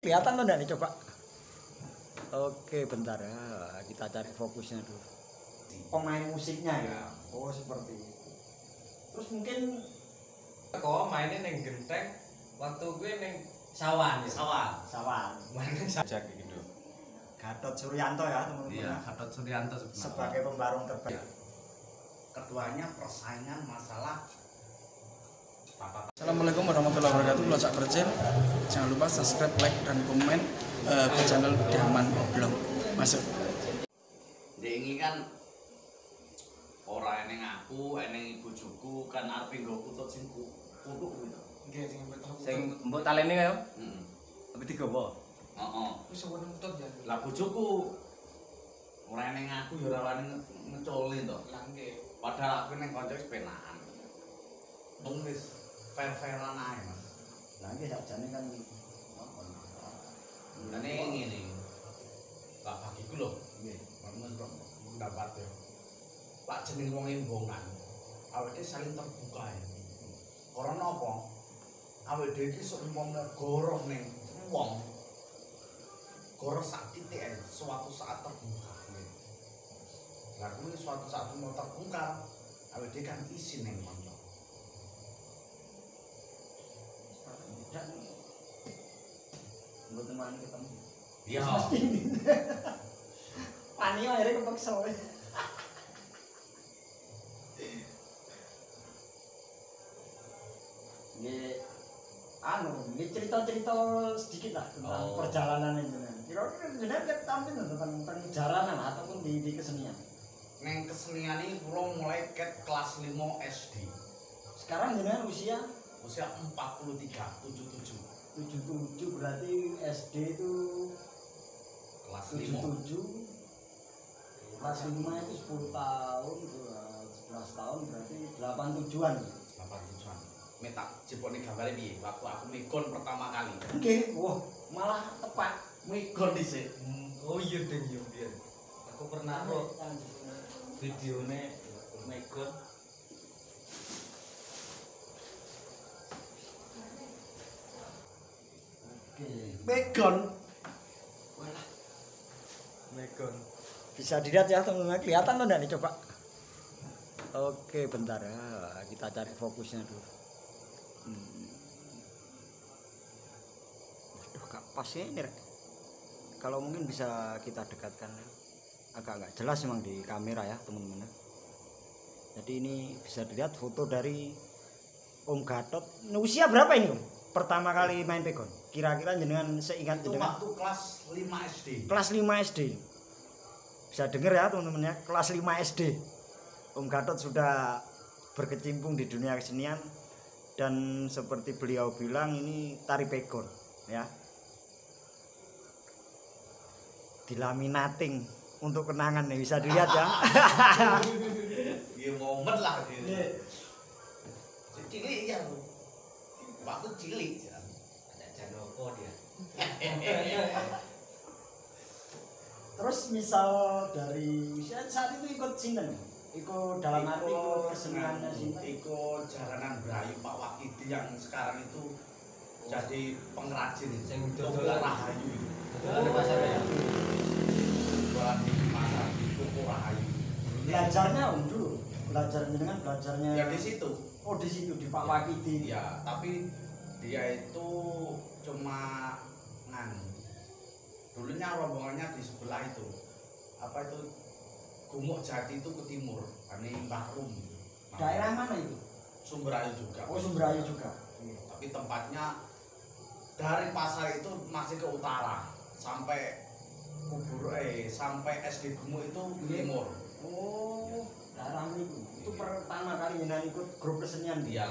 Kelihatan enggak nih coba? Oke, bentar ya. Kita cari fokusnya dulu. Pemain musiknya ya. Oh, seperti itu. Terus mungkin kok mainnya neng genteng waktu gue neng sawan ya? Sawan. Mainnya saja gitu. Gatot Suryanto ya, teman-teman. Iya, Gatot Suryanto sebenarnya. Sebagai pembarung terbaik. Keduanya persaingan masalah Assalamualaikum warahmatullahi wabarakatuh. Kalau sak bercel, jangan lupa subscribe, like, dan komen ke channel Daman Oblong. Masuk. ini kan ora eneng aku, eneng bojoku kan arep nggo putut sing kutuk gitu. Nggih, sing betul. Sing mbok talene kaya? Heeh. Tapi digowo. Heeh. Wis sowan putut ya. Lah bojoku ora eneng aku ya ora wani ngecoli to. Lah nggih. Padahal aku ning kanca wis penakan. Wong wis fair-fairan ae, Mas. Lah iki sakjane kan Ngene ngene. Lah bagiku lho, nggih, menurut pendapat ya. Pak jeneng wong embongan. Awake saling terbuka ya. Karena apa? Awake dhewe iki seumpama goroh ning wong. Goroh sak titik ae suatu saat terbuka. Lah kuwi suatu saat mau terbuka, awake dhewe kan isin ning kanca. mboten wani ketemu. Iya. Pani akhirnya kepeksa. Nggih cerita-cerita sedikit lah tentang perjalanan jenengan. Kira-kira jenengan tampil tentang jaranan ataupun di kesenian. Neng kesenian ini kula mulai kelas 5 SD. Sekarang jenengan usia Usia 43, 77. 77 berarti SD itu Kelas 5. 77 kelas 5 itu 10 tahun 11 tahun berarti 87-an. 87-an. Metak jebone gambare piye waktu aku mikon pertama kali. Nggih, wah malah tepat. Mikon dhisik. Oh iya deng yo biyen. Aku pernah kok videone Megon. Megon. Megon. Bisa dilihat ya teman-teman, kelihatan enggak nih coba? Oke, bentar ya. Kita cari fokusnya dulu. Waduh, gak pas ya ini. Kalau mungkin bisa kita dekatkan. Agak jelas memang di kamera ya teman-teman. Jadi ini bisa dilihat foto dari Om Gatot. Usia berapa ini Om? Pertama kali main pegon. Kira-kira jenengan seingat Itu jenengan waktu kelas 5 SD. kelas 5 SD. Bisa dengar ya teman-teman ya, kelas 5 SD. Om Gatot sudah berkecimpung di dunia kesenian dan seperti beliau bilang ini tari pegon ya. Dilaminating untuk kenangan nih bisa dilihat ya. Ya momen lah gitu. Cilik ya. Waktu cilik ya. Ada Janoko dia. Terus misal dari saat itu ikut sinten? Ikut dalam arti ikut keseniannya sinten? Ikut jaranan Brayu Pak Wakidi yang sekarang itu jadi pengrajin Sing Toko dodolan. Rahayu. Dodolan di pasar ya. Jualan di pasar di Toko Rahayu. Belajarnya Om dulu. Belajarnya dengan belajarnya Ya di situ. Oh di situ di Pak Wakidi. Ya, tapi dia itu cuma dulunya rombongannya di sebelah itu. Apa itu? Gumuk Jati itu ke timur, ini Mbah Rum. Daerah mana itu? Sumberayu juga. Oh Sumberayu juga. Tapi tempatnya dari pasar itu masih ke utara sampai sampai SD Gumuk itu ke timur. Oh, daerah itu. Itu pertama kali jenengan ikut grup kesenian dia. Iya.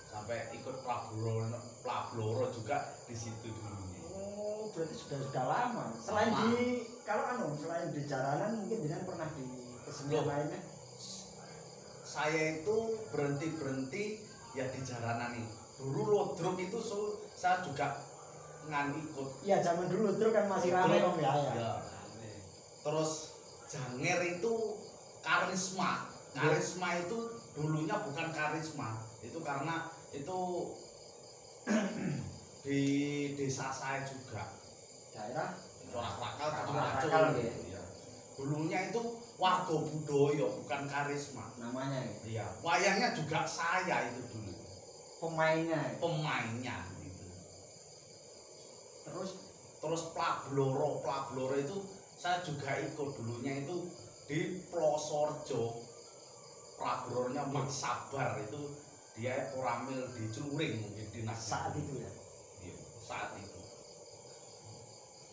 Sampai ikut Plabloro juga di situ dulu. Oh, berarti sudah lama. Selain Lama. selain di jaranan mungkin jenengan pernah di kesenian Loh. lainnya? Saya itu berhenti ya di jaranan ini. Dulu lodruk itu saya juga ikut. Iya, zaman dulu terus kan masih ramai Lodruk, Om ya. ya. Terus Janger itu karisma. Karisma itu dulunya bukan karisma. Itu karena itu di desa saya juga daerah corak rakal Rakal, ya. ya. Dulunya itu warga budaya bukan karisma namanya ya. iya wayangnya juga saya itu dulu Pemainnya ya. pemainnya gitu. Terus Plabloro itu saya juga ikut dulunya itu di Plosorjo. Plabloronya Mak Sabar itu dia koramil di Curing mungkin di Saat itu ya. Iya, saat itu.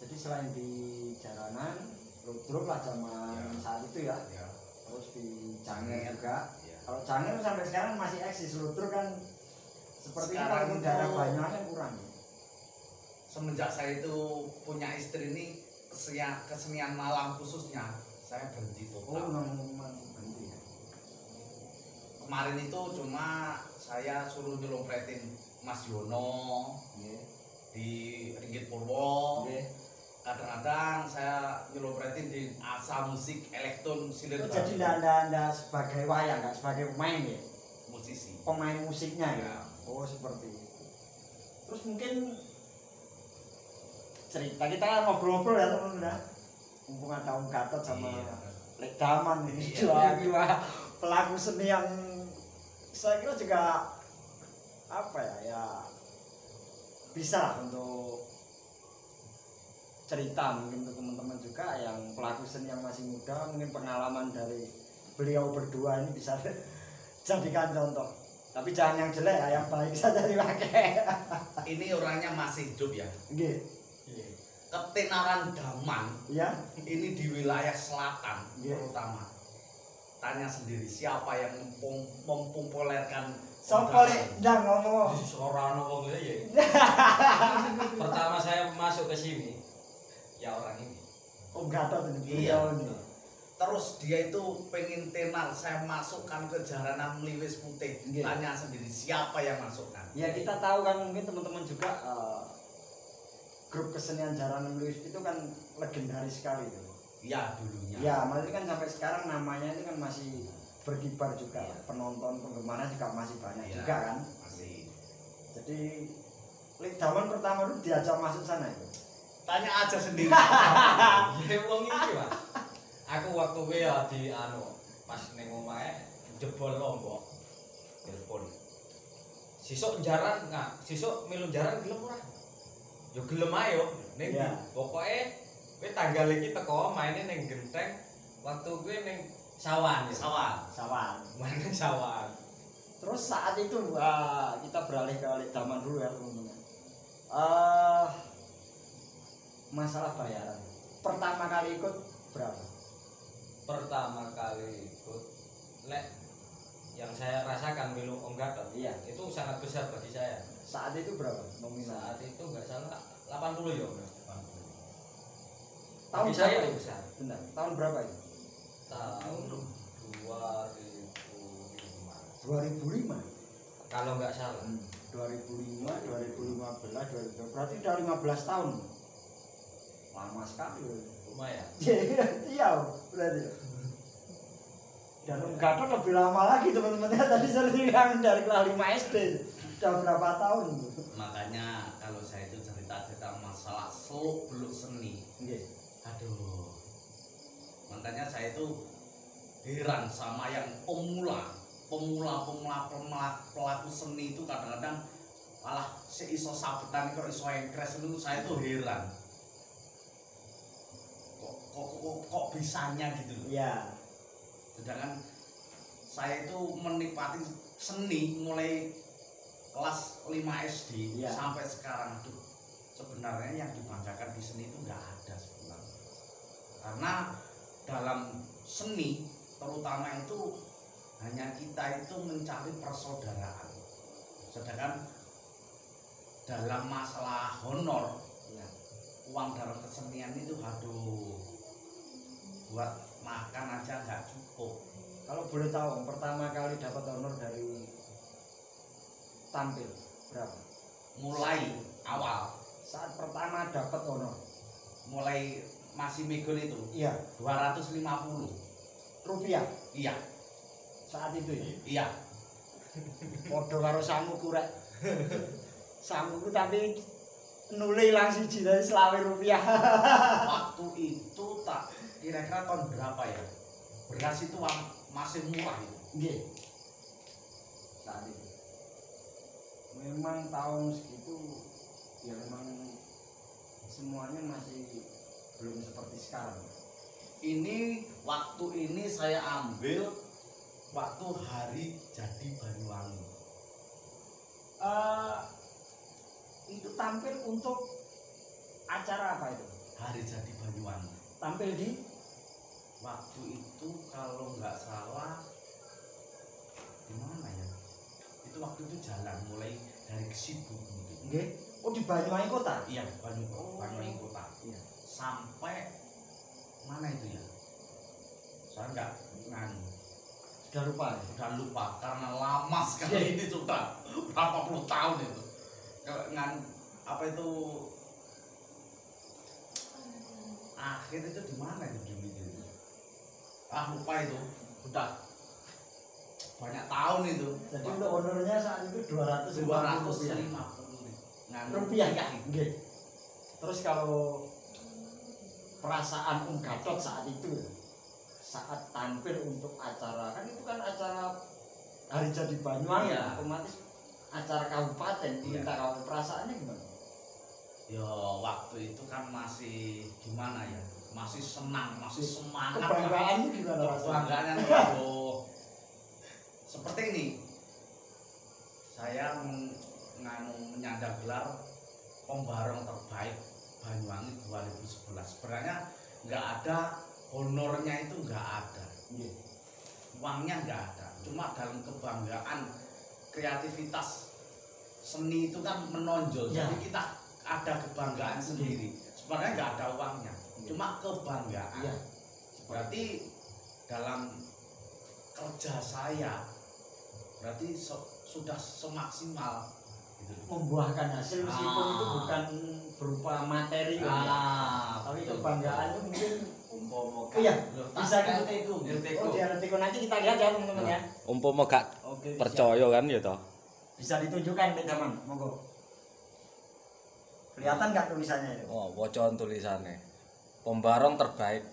Jadi selain di jalanan, ludruk lah zaman Ya. saat itu ya. Ya, Terus di Cangir juga. ya. Kalau Cangir sampai sekarang masih eksis, ludruk kan seperti itu Sekarang kalau itu- daerah Banyuwangi kan kurang. Semenjak saya itu punya istri ini kesenian malam khususnya saya berhenti Oh, total. memang berhenti ya. Kemarin itu cuma saya suruh nyelompretin Mas Yono Nggih. di Ringgit Purwo. Nggih. Kadang-kadang saya nyelompretin di Asa Musik Elektron Silir Oh, jadi Anda sebagai wayang, nggak sebagai pemain ya? musisi. Pemain musiknya ya? Ya. Oh, seperti itu. Terus mungkin cerita kita ngobrol-ngobrol ya teman-teman ya. Mumpung ada Om Gatot sama Iya. Lek Daman ini Iya. dua pelaku seni yang saya kira juga apa ya bisa lah untuk cerita mungkin untuk teman-teman juga yang pelaku seni yang masih muda, mungkin pengalaman dari beliau berdua ini bisa jadikan contoh. Tapi jangan yang jelek ya, yang baik saja dipakai. Ini orangnya masih hidup ya. Nggih. Ketenaran Daman Iya. ini di wilayah selatan Iya. terutama. Tanya sendiri siapa yang mempopulerkan Sopo lek ndang ngomong. Seorang wong ya. Pertama saya masuk ke sini, ya orang ini. Om Gatot ini Iya. beliau ini. Terus dia itu pengen tenar, saya masukkan ke jaranan Meliwis Putih. Iya. Tanya sendiri siapa yang masukkan. Ya kita tahu kan mungkin teman-teman juga grup kesenian Jaranan Meliwis itu kan legendaris sekali itu. Ya dulunya. Ya, maksudnya kan sampai sekarang namanya itu kan masih berkibar juga. Iya. Penonton penggemarnya juga masih banyak Iya, juga kan. Masih. Jadi Lek Daman pertama dulu diajak masuk sana itu. Tanya aja sendiri. Ya wong iki, Mas. Aku waktu kuwi ya di pas ning omahe jebol lombok. Telepon. Sisuk jaran, sisuk melu jaran gelem ora? Ya gelem ayo. Ning Iya. pokoke kowe tanggal iki teko maine ning Genteng, waktu kuwi ning Sawan ya. Sawan. Sawan. Main ning Sawan. Terus saat itu kita beralih ke Lek Daman dulu ya teman-teman. Masalah bayaran. Pertama kali ikut berapa? Pertama kali ikut lek yang saya rasakan milu Om Gatot. Iya. Itu sangat besar bagi saya. Saat itu berapa nominal? Saat itu enggak salah 80 ya, Mas. Tahun Bagi saya berapa itu itu? besar. Benar. Tahun berapa itu? Tahun 2005. 2005. Kalau enggak salah. 2005, 2015, 2012. Berarti udah 15 tahun. Lama sekali. Lumayan. Iya, berarti. Dan Om Gatot lebih lama lagi teman-teman. Tadi saya bilang dari kelas 5 SD. Udah berapa tahun? Makanya kalau saya itu cerita-cerita masalah seluk beluk seni. Nggih. Aduh. Makanya saya itu heran sama yang pemula pelaku seni itu kadang-kadang malah seiso sabetan kok iso engkres itu saya tuh heran. Kok bisanya gitu loh. Iya. Sedangkan saya itu menikmati seni mulai kelas 5 SD Iya. sampai sekarang. Aduh, sebenarnya yang dibanggakan di seni itu nggak ada sebenarnya. Karena dalam seni terutama itu hanya kita itu mencari persaudaraan. Sedangkan dalam masalah honor, Iya. uang dalam kesenian itu aduh buat makan aja nggak cukup. Kalau boleh tahu, pertama kali dapat honor dari tampil berapa? Mulai awal, Saat pertama dapat honor. mulai masih megon itu Iya. 250. Rupiah. Iya, Saat itu ya. iya. Podo karo samuku rek. Samuku tapi nule ilang siji dari Rp20. Waktu itu tak kira-kira tahun berapa ya? Beras itu masih murah itu. Nggih. Saat itu. Memang tahun segitu ya memang semuanya masih belum seperti sekarang. Ini waktu ini saya ambil waktu hari jadi Banyuwangi. Itu tampil untuk acara apa itu? Hari jadi Banyuwangi. Tampil di Waktu itu kalau nggak salah di mana ya? Itu waktu itu jalan mulai dari Kesibu mungkin. nggih. Oh di Banyuwangi kota? Iya, Banyuwangi kota. Iya. Sampai mana itu ya? Saya nggak nganu. Sudah lupa ya? Udah lupa karena lama sekali ini sudah berapa puluh tahun itu. Kalau nganu apa itu akhir itu di mana itu dulu itu? Lupa itu. Udah banyak tahun itu. Jadi untuk honornya saat itu 250 rupiah ya. Nggih. Terus kalau perasaan Gatot saat itu saat tampil untuk acara kan itu kan acara hari jadi Banyuwangi Iya. otomatis acara kabupaten tingkat kabupaten perasaannya gimana? Ya waktu itu kan masih gimana ya? Masih senang, masih semangat. Kebanggaannya gimana rasanya? Kebanggaannya seperti ini. Saya menyandang gelar pembarong terbaik Banyuwangi 2011. Sebenarnya nggak ada honornya, itu nggak ada. Uangnya nggak ada. Cuma dalam kebanggaan kreativitas seni itu kan menonjol. Ya. Jadi kita ada kebanggaan sendiri. Sebenarnya nggak ada uangnya. Cuma kebanggaan. Iya. Berarti dalam kerja saya berarti sudah semaksimal gitu. Membuahkan hasil meskipun itu bukan berupa materi kan ya. Tapi betul. kebanggaan itu mungkin Umpama iya, bisa bisa gitu. Oh, di Artiko nanti kita lihat ya teman-teman ya. Umpama gak Oke. percaya kan ya toh. Bisa ditunjukkan teman, monggo. Kelihatan nggak tulisannya itu? Oh, wocon tulisannya. Pembarong terbaik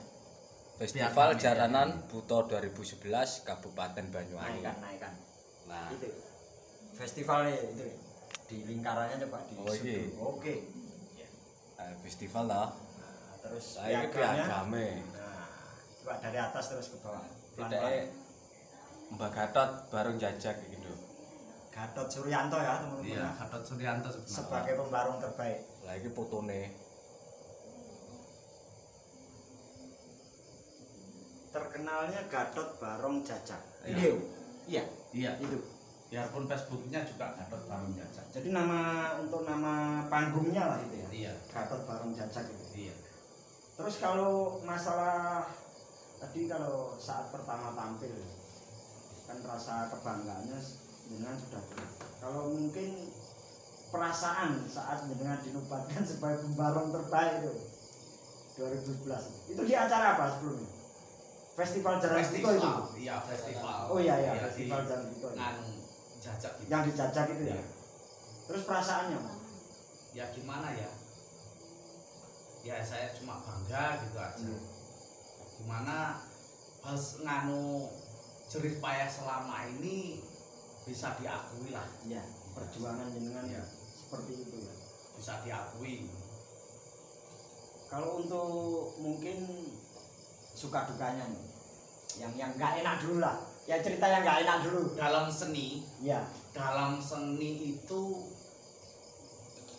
Festival Piagam Jaranan Buto 2011 Kabupaten Banyuwangi. Naikkan. Nah, Itu festivalnya itu di lingkarannya coba di Oh, iya. Oke. festival lah. Nah, terus Nah, ini piagame. Nah, coba dari atas terus ke bawah. Tidak Mbak Gatot bareng jajak gitu. Gatot Suryanto ya teman-teman. Iya, Gatot Suryanto Sebagai pembarong terbaik. Lah iki fotone. Terkenalnya Gatot Barong Jajak. Iya. Iya. Iya. Itu. Biarpun Facebooknya juga Gatot Barong Jajak. Jadi untuk nama panggungnya lah itu ya. Iya. Gatot Barong Jajak itu. Iya. Terus kalau masalah tadi kalau saat pertama tampil kan rasa kebanggaannya dengan sudah ada. Kalau mungkin perasaan saat dengan dinobatkan sebagai pembarong terbaik itu 2011 itu di acara apa sebelumnya? Festival Jalan Tiko itu? Iya, festival. Oh iya Iya, festival di- Jalan Tiko itu. Nganu jajak gitu. Yang dijajak itu ya. Iya. Terus perasaannya Mas? Ya gimana ya? Ya saya cuma bangga gitu aja. Iya. Gimana pas nganu jerih payah selama ini bisa diakui lah. Iya, perjuangan jenengan Iya. seperti itu ya. Bisa diakui. Kalau untuk mungkin suka dukanya nih, yang nggak enak dulu lah, ya cerita yang nggak enak dulu. Dalam seni Ya, itu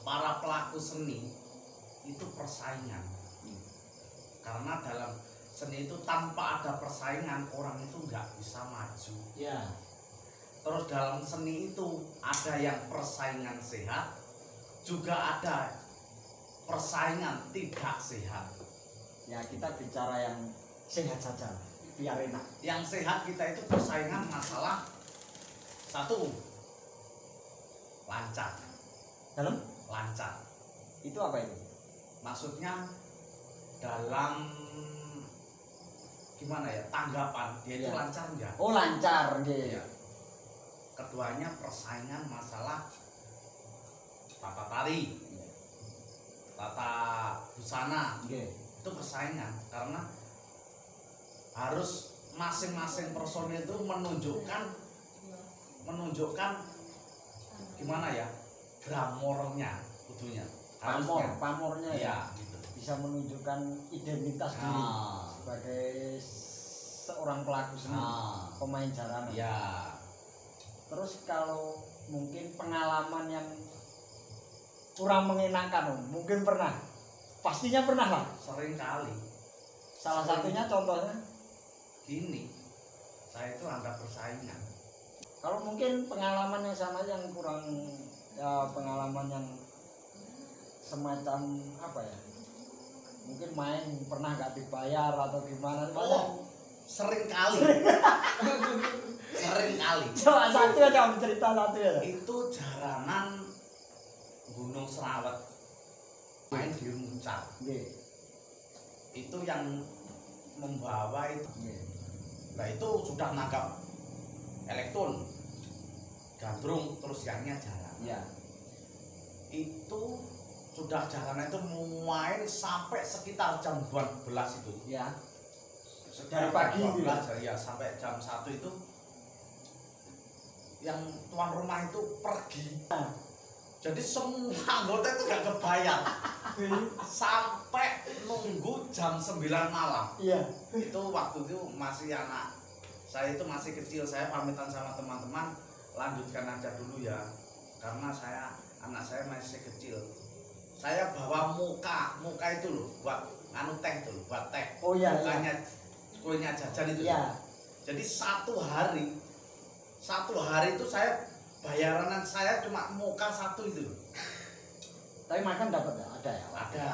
para pelaku seni itu persaingan. Karena dalam seni itu tanpa ada persaingan orang itu nggak bisa maju. ya, Terus dalam seni itu ada yang persaingan sehat, juga ada persaingan tidak sehat. ya kita bicara yang sehat saja, biar enak. Yang sehat kita itu persaingan masalah satu lancar, Dalam lancar. itu apa itu? Maksudnya dalam gimana ya tanggapan dia itu Iya. lancar enggak? Oh lancar, gitu. Iya. Keduanya persaingan masalah tata tari. tata busana Nggih. itu persaingan karena harus masing-masing personil itu menunjukkan gimana ya glamornya kudunya harusnya Pamornya ya. iya gitu. Bisa menunjukkan identitas diri Nah, sebagai seorang pelaku seni, pemain jaranan. iya Terus kalau mungkin pengalaman yang kurang mengenakan, Om, mungkin pernah. Pastinya pernah lah. sering kali Salah satunya contohnya, gini saya itu anggap persaingan kalau mungkin pengalaman yang sama yang kurang, ya pengalaman yang semacam apa ya? Mungkin main pernah nggak dibayar atau gimana? sering kali sering kali Salah satu aja Om, cerita satu ya. itu jaranan Gunung Serawet main di Muncar Nggih. itu yang membawa itu Nggih. nah itu sudah nangkap elektron gandrung terus yangnya jalan Iya. itu sudah jalanan itu main sampai sekitar jam 12 itu Iya. sekitar Dari pagi jam itu 12 ya sampai jam 1 itu yang tuan rumah itu pergi jadi semua anggota itu gak kebayar sampai nunggu jam 9 malam Iya. itu waktu itu masih anak saya itu masih kecil saya pamitan sama teman-teman lanjutkan aja dulu ya karena anak saya masih kecil saya bawa muka itu loh buat anu teh itu loh buat teh Oh iya. mukanya kuenya jajan itu Iya. jadi satu hari itu saya bayaran saya cuma muka satu itu loh Tapi makan dapat ya? Ada ya?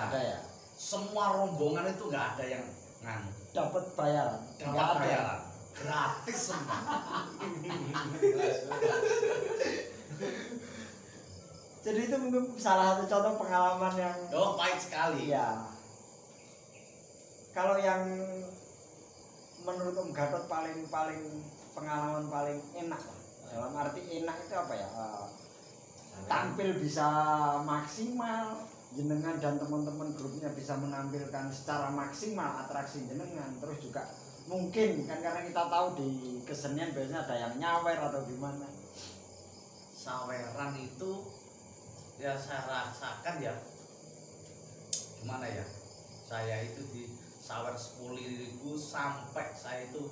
Ada ya. semua rombongan itu nggak ada yang nganu Dapat bayaran. Nggak dapat ada. bayaran gratis semua Jadi itu mungkin salah satu contoh pengalaman yang oh pahit sekali iya. Kalau yang menurut Om Gatot paling pengalaman paling enak lah. Dalam arti enak itu apa ya? Tampil bisa maksimal, jenengan dan teman-teman grupnya bisa menampilkan secara maksimal atraksi jenengan. Terus juga mungkin kan karena kita tahu di kesenian biasanya ada yang nyawer atau gimana. saweran itu ya saya rasakan ya gimana ya saya itu di sawer 10.000 sampai saya itu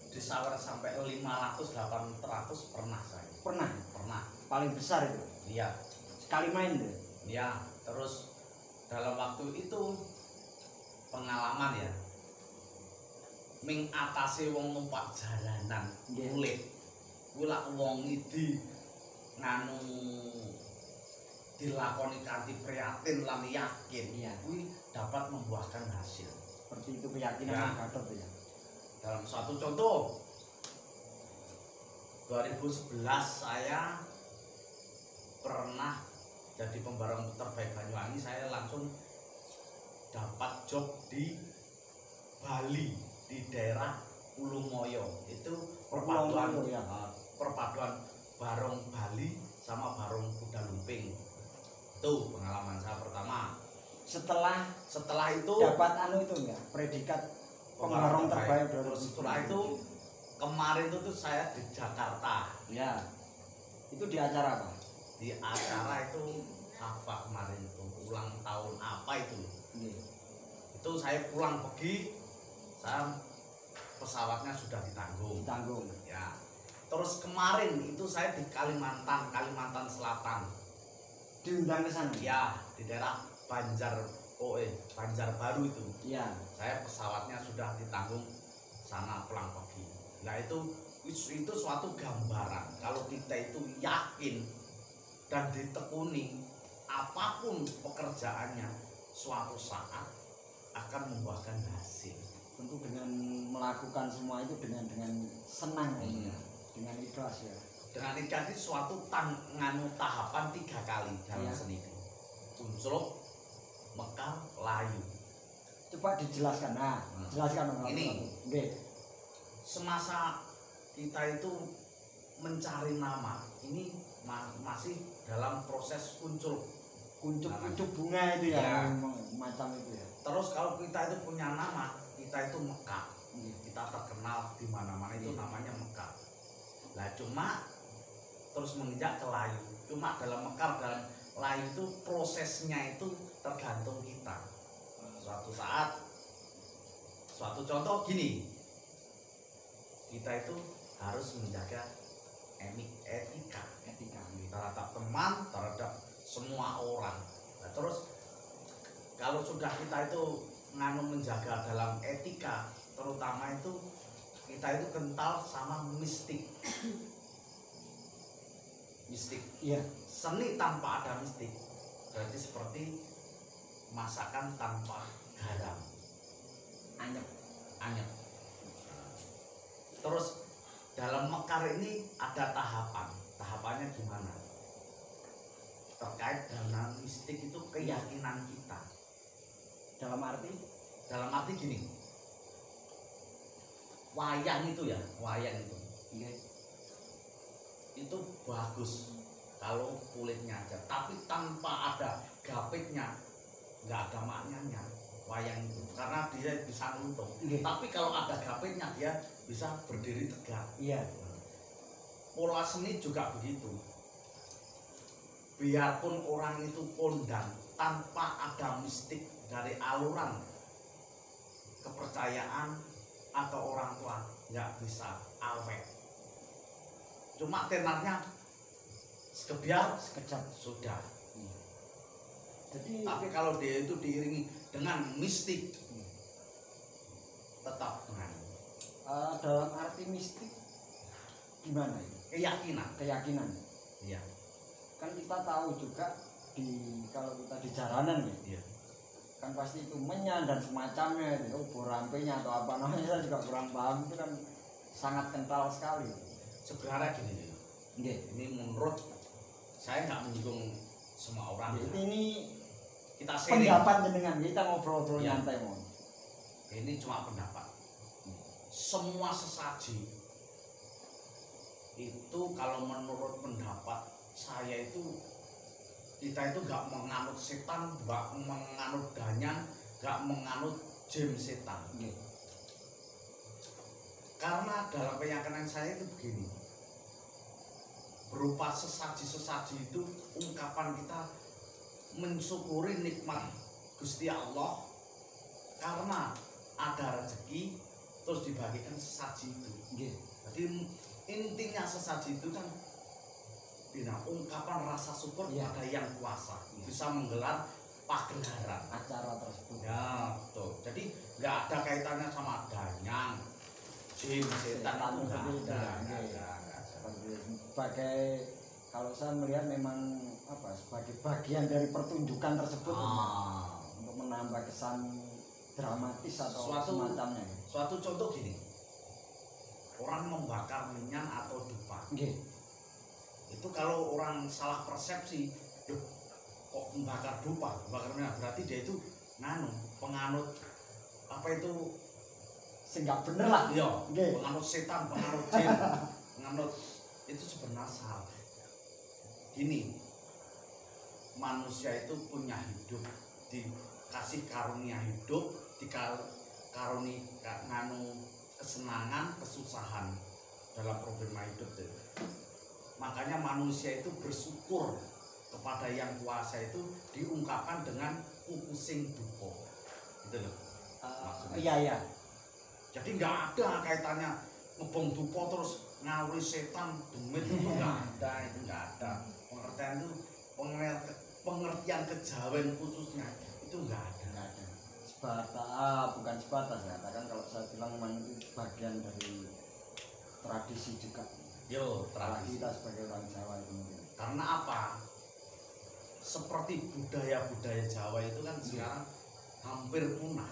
di sawer sampai 500 800 pernah saya Pernah paling besar itu iya sekali main deh. ya terus dalam waktu itu pengalaman ya mengatasi wong numpak jalanan Nggih. kulit kula wong iki nganu dilakoni kanthi prihatin lan yakin Iya. kuwi dapat membuahkan hasil. Seperti itu keyakinan Ya. Om Gatot ya. Dalam suatu contoh 2011 saya pernah jadi pembareng terbaik Banyuwangi, saya langsung dapat job di Bali di daerah Ulumoyo. Itu perpaduan Ulumoyo, ya. perpaduan barong Bali sama barong kuda lumping. Itu pengalaman saya pertama. Setelah itu Dapat anu itu enggak predikat pembarong terbaik terus setelah itu kemarin itu tuh saya di Jakarta ya. Itu di acara apa? di acara itu apa kemarin itu ulang tahun apa itu Nggih. itu saya pulang pergi saya pesawatnya sudah Ditanggung. ya terus kemarin itu saya di Kalimantan Selatan Diundang ke sana. ya di daerah Banjarbaru itu Iya. saya pesawatnya sudah ditanggung sana pulang pergi. Nah itu suatu gambaran kalau kita itu yakin dan ditekuni apapun pekerjaannya suatu saat akan membuahkan hasil. Tentu dengan melakukan semua itu dengan senang ya. Dengan ikhlas ya. Dengan dikasih suatu tahapan 3 kali dalam Iya. seni itu. Unsur, mekar, layu. Coba dijelaskan. Nah, jelaskan Om. Ini. Nggih. Semasa kita itu mencari nama ini masih dalam proses unsur kuncup-kuncup bunga itu ya, Ya. macam itu ya. Terus kalau kita itu punya nama, kita itu Mekah. Iya. Kita terkenal di mana-mana itu namanya Mekar. Lah cuma terus menginjak ke layu. Cuma dalam Mekar dalam layu itu prosesnya itu tergantung kita. Suatu saat, suatu contoh gini, kita itu harus menjaga etika terhadap teman, terhadap semua orang. Nah, terus kalau sudah kita itu menjaga dalam etika, terutama itu kita itu kental sama mistik. Iya. Seni tanpa ada mistik berarti seperti masakan tanpa garam, anyep. Terus dalam Mekar ini ada tahapannya gimana terkait dengan mistik itu keyakinan kita. Dalam arti Gini, wayang itu iya. itu bagus kalau kulitnya aja, tapi tanpa ada gapitnya nggak ada maknanya wayang itu, karena dia bisa nuntung. Iya. Tapi kalau ada gapitnya dia bisa berdiri tegak. Iya. Pola seni juga begitu, biarpun orang itu kondang, tanpa ada mistik dari aluran kepercayaan atau orang tua nggak bisa awet. Cuma tenarnya sekejap sudah. Jadi Tapi kalau dia itu diiringi dengan mistik, tetap dengan dalam arti mistik gimana ini? Keyakinan. Iya. Kan kita tahu juga kalau kita di jalanan ya. Iya. Kan pasti itu menyan dan semacamnya itu, borampenya atau apa namanya, saya juga kurang paham, itu kan sangat kental sekali. Sebenarnya gini, ini menurut saya nggak menyinggung semua orang. Jadi ini Kita sharing. pendapat jenengan, kita ngobrol-ngobrol Iya. nyantai mon. Ini cuma pendapat. Semua sesaji itu kalau menurut pendapat saya itu kita itu nggak menganut setan, nggak menganut danyang, nggak menganut jin setan. Iya. Karena dalam keyakinan saya itu begini, berupa sesaji-sesaji itu ungkapan kita mensyukuri nikmat Gusti Allah karena ada rezeki terus dibagikan sesaji itu. Iya. Jadi intinya sesaji itu kan ungkapan rasa syukur Iya. pada yang kuasa, bisa menggelar pagelaran Acara tersebut. ya betul. Jadi nggak ada kaitannya sama danyang, jin, setan itu nggak Beda. ada. Iya. Sebagai kalau saya melihat memang sebagai bagian dari pertunjukan tersebut untuk menambah kesan dramatis atau semacamnya. Suatu contoh gini, orang membakar minyak atau dupa, itu kalau orang salah persepsi, kok membakar dupa, membakar minyak, berarti dia itu penganut apa itu? Sehingga bener lah. Iya, Nggih. penganut setan, penganut jin, penganut itu sebenarnya salah. Gini, manusia itu punya hidup, dikasih karunia hidup, dikaruni kesenangan, kesusahan dalam problema hidup itu. Makanya manusia itu bersyukur kepada yang kuasa itu diungkapkan dengan kukusing dupo, gitu loh. Iya. Jadi nggak ada kaitannya ngebong dupo terus ngawuri setan demit, itu nggak ada, itu nggak ada. Pengertian itu pengertian kejawen khususnya itu nggak ada. Bukan sebatas ya, katakan kalau saya bilang memang itu bagian dari tradisi juga. Yo, Apalagi tradisi. kita sebagai orang Jawa itu mungkin. Karena apa? Seperti budaya-budaya Jawa itu kan sekarang hampir punah.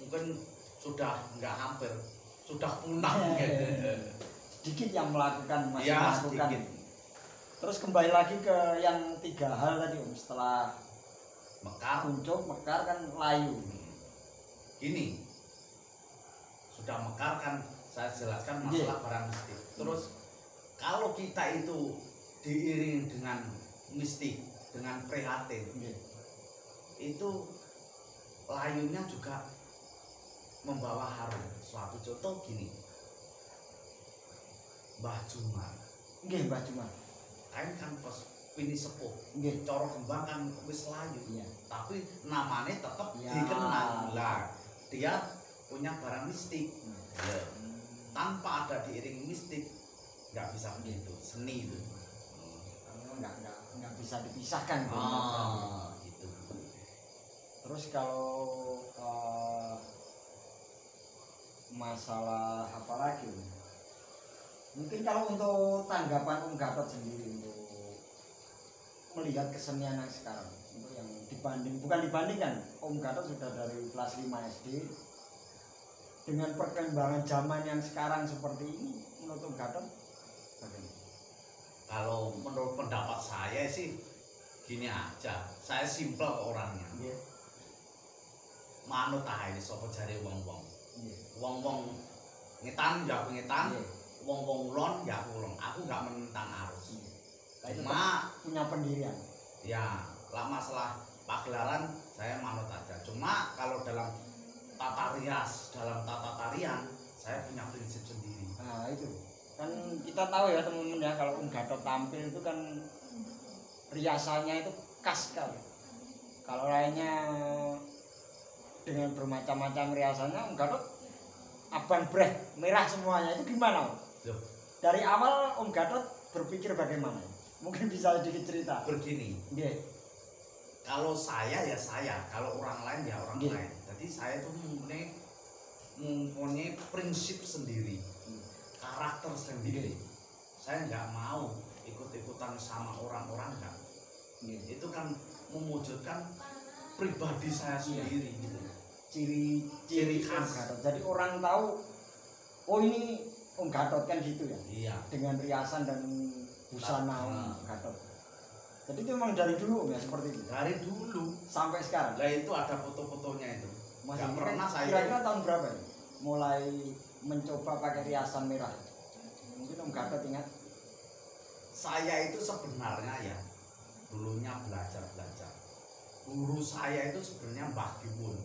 Mungkin sudah nggak hampir, sudah punah mungkin. Sedikit yang melakukan, masih Ya, melakukan. sedikit. Terus kembali lagi ke yang 3 hal tadi Om, setelah Mekar, kuncup, mekar kan layu. gini, sudah mekar kan saya jelaskan masalah barang mistik. Terus kalau kita itu diiringi dengan mistik, dengan prihatin. Nggih. Itu layunya juga membawa harum. Suatu contoh gini, Mbah Jumar, Nggih, Mbah Jumar. kan pas pini sepuh, Nggih. coro kembang kan wis layu, Iya. tapi namanya tetap Ya. dikenal. Lah, dia punya barang mistik. Ya. Hmm. Tanpa ada diiring mistik, nggak bisa begitu. Seni itu. Nggak bisa dipisahkan. Gitu. Terus kalau masalah apa lagi? Mungkin kalau untuk tanggapan Om Gatot sendiri untuk melihat kesenian yang sekarang, untuk yang bukan dibandingkan, Om Gatot sudah dari kelas 5 SD dengan perkembangan zaman yang sekarang seperti ini, menurut Om Gatot bagaimana? Kalau menurut pendapat saya sih gini aja, saya simpel orangnya. Iya. Manut ae sapa jare wong-wong. Iya. Wong-wong ngetan ya aku ngetan, Iya. wong-wong ulon ya aku ulon. Aku nggak menentang arus. Nah, itu Cuma punya pendirian. ya lah masalah pagelaran saya manut aja. Cuma kalau dalam tata rias, dalam tata tarian saya punya prinsip sendiri. Nah itu kan kita tahu ya teman-teman ya, kalau Om Gatot tampil itu kan riasannya itu khas sekali. Kalau lainnya dengan bermacam-macam riasannya, Om Gatot abang breh merah semuanya, itu gimana Om? Loh, Dari awal Om Gatot berpikir bagaimana? Mungkin bisa sedikit cerita. begini, Nggih. kalau saya ya saya, kalau orang lain ya orang Nggih. lain. Jadi saya itu mempunyai prinsip sendiri, karakter sendiri. Saya nggak mau ikut-ikutan sama orang-orang kan. Nggih. Itu kan mewujudkan pribadi saya sendiri gitu. Ciri khas. Om Gatot. Jadi orang tahu, oh ini Om Gatot kan gitu ya. Iya. Dengan riasan dan busana Nah. Om Gatot. Jadi itu memang dari dulu Om ya seperti itu Dari dulu. sampai sekarang. Lah itu ada foto-fotonya itu. Nggak pernah saya. Kira-kira tahun berapa ya? Mulai mencoba pakai riasan merah. Mungkin Om Gatot ingat. Saya itu sebenarnya ya dulunya belajar. Guru saya itu sebenarnya Mbah Gimun.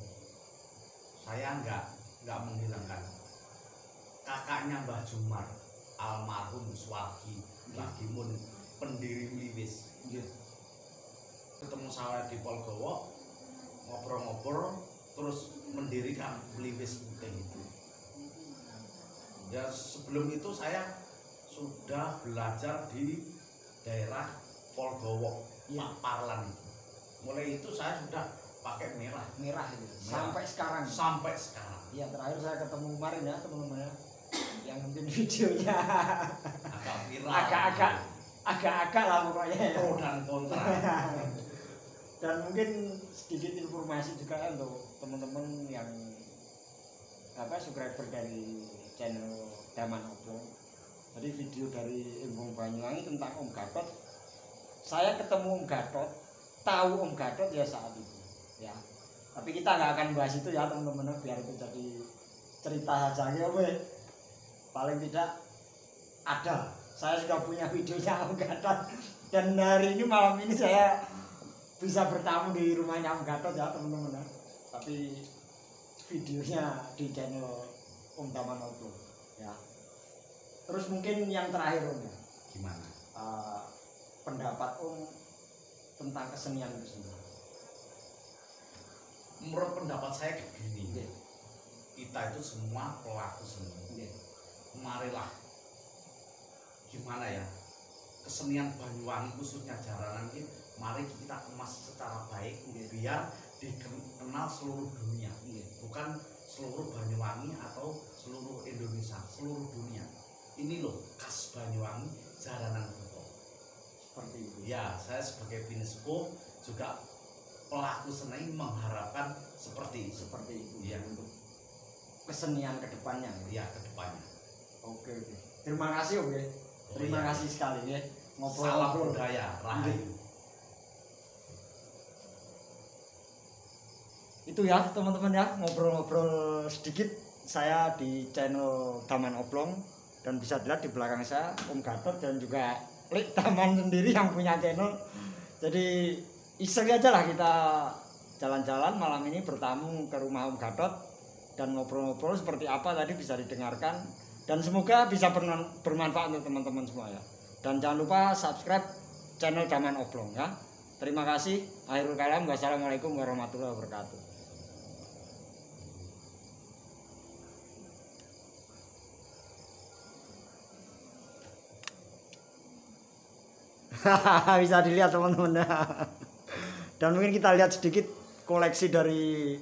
Saya nggak menghilangkan. Kakaknya Mbah Jumar, almarhum Suwargi, Mbah Gimun, pendiri Mliwis. Ketemu saya di Polgowo, ngobrol-ngobrol, terus mendirikan Mliwis Putih itu. Ya sebelum itu saya sudah belajar di daerah Polgowo, Iya. Pak Parlan itu. Mulai itu saya sudah pakai merah Merah itu. Sampai sekarang. sampai sekarang. Iya, terakhir saya ketemu kemarin ya teman-teman ya. Yang mungkin videonya Agak viral. agak-agak lah pokoknya ya. Pro dan kontra. Dan mungkin sedikit informasi juga ya untuk teman-teman yang subscriber dari channel Daman Oblong. Jadi video dari Embong Banyuwangi tentang Om Gatot. Saya ketemu Om Gatot, tahu Om Gatot ya saat itu ya. Tapi kita nggak akan bahas itu ya teman-teman, biar itu jadi cerita saja ya weh. Paling tidak ada, saya sudah punya videonya Om Gatot, dan hari ini malam ini saya bisa bertamu di rumahnya Om Gatot ya teman-teman ya. Tapi videonya di channel Om Daman Oblong ya. Terus mungkin yang terakhir Om ya, Gimana? pendapat Om tentang kesenian itu sendiri. Menurut pendapat saya begini. Nggih. Kita itu semua pelaku seni. Nggih. Marilah gimana ya, kesenian Banyuwangi khususnya jaranan ini mari kita kemas secara baik biar dikenal seluruh dunia, bukan seluruh Banyuwangi atau seluruh Indonesia, seluruh dunia. Ini loh khas Banyuwangi jaranan Buto. Seperti itu. Ya, saya sebagai pinispo juga pelaku seni mengharapkan seperti itu. Seperti itu Iya. untuk kesenian kedepannya ya. Ya, kedepannya. Oke. Terima kasih Om ya. Terima iya. kasih sekali ya. Salam Ngobrol-ngobrol. budaya, rahayu. Itu ya teman-teman ya, ngobrol-ngobrol sedikit saya di channel Daman Oblong, dan bisa dilihat di belakang saya Om Gatot dan juga Lek Daman sendiri yang punya channel Jadi iseng aja lah kita jalan-jalan malam ini bertamu ke rumah Om Gatot dan ngobrol-ngobrol seperti apa tadi bisa didengarkan dan semoga bisa bermanfaat untuk teman-teman semua ya. Dan jangan lupa subscribe channel Daman Oblong ya. Terima kasih. Akhirul kalam. Wassalamualaikum warahmatullahi wabarakatuh. Bisa dilihat teman-teman. Dan mungkin kita lihat sedikit koleksi dari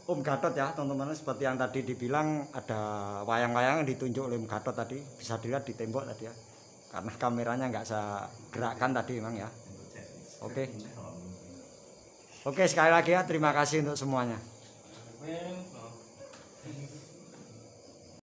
Om Gatot ya teman-teman. Seperti yang tadi dibilang ada wayang-wayang yang ditunjuk oleh Om Gatot tadi. Bisa dilihat di tembok tadi ya. Karena kameranya nggak saya gerakkan tadi memang ya. Oke. Oke sekali lagi ya terima kasih untuk semuanya.